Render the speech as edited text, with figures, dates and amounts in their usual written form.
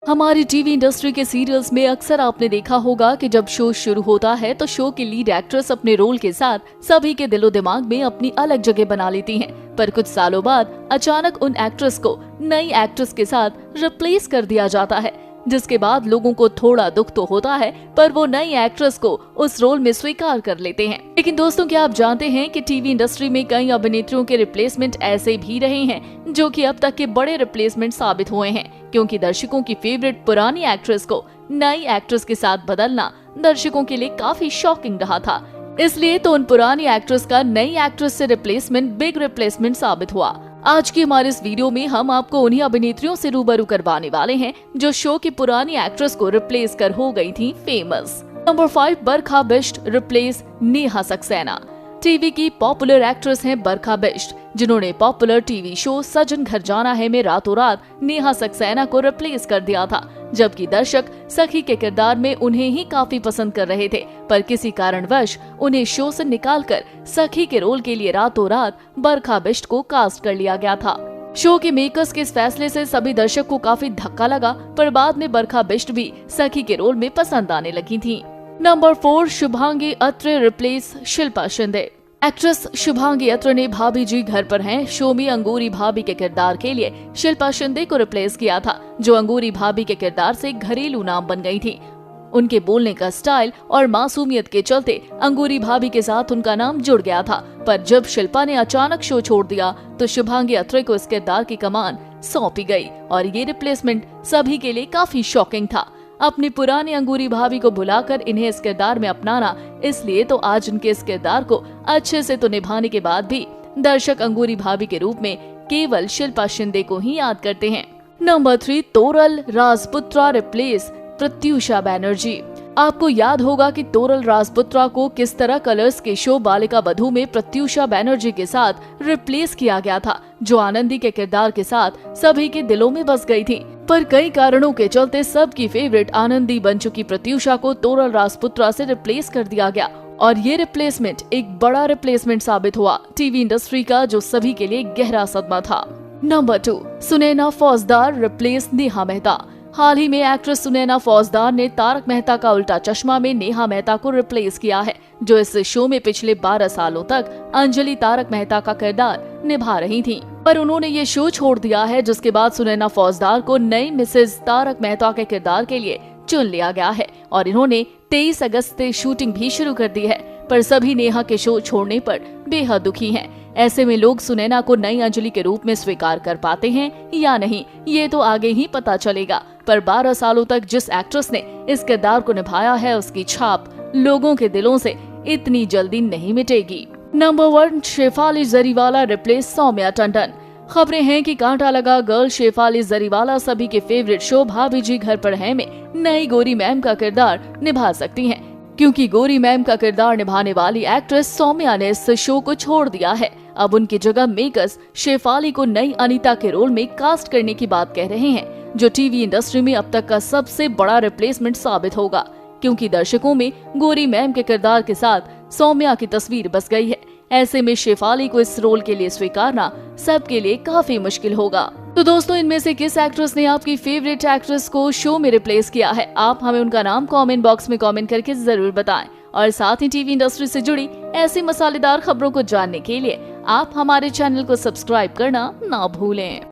हमारी TV industry के serials में अक्सर आपने देखा होगा कि जब शो शुरू होता है तो शो की लीड एक्ट्रेस अपने रोल के साथ सभी के दिलो दिमाग में अपनी अलग जगह बना लेती हैं। पर कुछ सालों बाद अचानक उन एक्ट्रेस को नई एक्ट्रेस के साथ रिप्लेस कर दिया जाता है, जिसके बाद लोगों को थोड़ा दुख तो होता है, पर वो नई एक्ट्रेस को उस रोल में स्वीकार कर लेते हैं। लेकिन दोस्तों, क्या आप जानते हैं कि टीवी इंडस्ट्री में कई अभिनेत्रियों के रिप्लेसमेंट ऐसे भी रहे हैं जो कि अब तक के बड़े रिप्लेसमेंट साबित हुए हैं, क्योंकि दर्शकों की फेवरेट पुरानी एक्ट्रेस को नई एक्ट्रेस के साथ बदलना दर्शकों के लिए काफी शॉकिंग रहा था। इसलिए तो उन पुरानी एक्ट्रेस का नई एक्ट्रेस से रिप्लेसमेंट बिग रिप्लेसमेंट साबित हुआ। आज की हमारे इस वीडियो में हम आपको उन्हीं अभिनेत्रियों से रूबरू करवाने वाले हैं जो शो की पुरानी एक्ट्रेस को रिप्लेस कर हो गई थी फेमस। नंबर 5, बरखा बिष्ट रिप्लेस नेहा सक्सेना। टीवी की पॉपुलर एक्ट्रेस हैं बरखा बिष्ट, जिन्होंने पॉपुलर टीवी शो सजन घर जाना है में रातों रात नेहा सक्सेना को रिप्लेस कर दिया था, जबकि दर्शक सखी के किरदार में उन्हें ही काफी पसंद कर रहे थे। पर किसी कारणवश उन्हें शो से निकालकर सखी के रोल के लिए रातों रात बरखा बिष्ट को कास्ट कर लिया गया था। शो के मेकर्स के इस फैसले से सभी दर्शक को काफी धक्का लगा, पर बाद में बरखा बिष्ट भी सखी के रोल में पसंद आने लगी थी। नंबर 4, शुभांगी अत्रे रिप्लेस शिल्पा शिंदे। एक्ट्रेस शुभांगी अत्रे ने भाभी जी घर पर हैं शो में अंगूरी भाभी के किरदार के लिए शिल्पा शिंदे को रिप्लेस किया था, जो अंगूरी भाभी के किरदार से घरेलू नाम बन गई थी। उनके बोलने का स्टाइल और मासूमियत के चलते अंगूरी भाभी के साथ उनका नाम जुड़ गया था। पर जब शिल्पा ने अचानक शो छोड़ दिया तो शुभांगी अत्रे को इस किरदार की कमान सौंपी गई और ये रिप्लेसमेंट सभी के लिए काफी शॉकिंग था। अपनी पुरानी अंगूरी भाभी को भुलाकर इन्हें इस किरदार में अपनाना, इसलिए तो आज उनके इस किरदार को अच्छे से तो निभाने के बाद भी दर्शक अंगूरी भाभी के रूप में केवल शिल्पा शिंदे को ही याद करते हैं। Number 3, Toral Rajputra replace Pratyusha Banerjee. आपको याद होगा कि तोरल राजपुत्रा को किस तरह कलर्स के शो बालिका बधू में प्रत्युषा बैनर्जी के साथ रिप्लेस किया गया था, जो आनंदी के किरदार के साथ सभी के दिलों में बस गई थी। पर कई कारणों के चलते सबकी फेवरेट आनंदी बन चुकी प्रत्युषा को तोरल राजपुत्रा से रिप्लेस कर दिया गया और ये रिप्लेसमेंट एक बड़ा रिप्लेसमेंट साबित हुआ टीवी इंडस्ट्री का, जो सभी के लिए गहरा सदमा था। नंबर 2, सुनैना फौजदार रिप्लेस नेहा मेहता। हाल ही में एक्ट्रेस सुनैना फौजदार ने तारक मेहता का उल्टा चश्मा में नेहा मेहता को रिप्लेस किया है, जो इस शो में पिछले 12 सालों तक अंजलि तारक मेहता का किरदार निभा रही थी। पर उन्होंने ये शो छोड़ दिया है, जिसके बाद सुनैना फौजदार को नई मिसेज तारक मेहता के किरदार के लिए चुन लिया गया है और इन्होंने 23 अगस्त से शूटिंग भी शुरू कर दी है। पर सभी नेहा के शो छोड़ने पर बेहद दुखी हैं। ऐसे में लोग सुनैना को नई अंजलि के रूप में स्वीकार कर पाते हैं या नहीं, ये तो आगे ही पता चलेगा। पर 12 सालों तक जिस एक्ट्रेस ने इस किरदार को निभाया है, उसकी छाप लोगों के दिलों से इतनी जल्दी नहीं मिटेगी। Number 1, Shefali Jariwala replace Saumya Tandon. खबरें हैं कि कांटा लगा गर्ल शेफाली जरीवाला सभी के फेवरेट शो भाभी जी घर पर हैं में नई गोरी मैम का किरदार निभा सकती हैं, क्योंकि गोरी मैम का किरदार निभाने वाली एक्ट्रेस सौम्या ने इस शो को छोड़ दिया है। अब उनकी जगह मेकर्स शेफाली को नई अनीता के रोल में कास्ट करने की बात कह रहे हैं, जो टीवी इंडस्ट्री में अब तक का सबसे बड़ा रिप्लेसमेंट साबित होगा, क्योंकि दर्शकों में गोरी मैम के किरदार के साथ सौम्या की तस्वीर बस गई है। ऐसे में शेफाली को इस रोल के लिए स्वीकारना सबके लिए काफी मुश्किल होगा। तो दोस्तों, इनमें से किस एक्ट्रेस ने आपकी फेवरेट एक्ट्रेस को शो में रिप्लेस किया है? आप हमें उनका नाम कमेंट बॉक्स में कमेंट करके जरूर बताएं। और साथ ही टीवी इंडस्ट्री से जुड़ी ऐसी मसालेदार खबरों को जानने के लिए आप हमारे चैनल को सब्सक्राइब करना ना भूलें।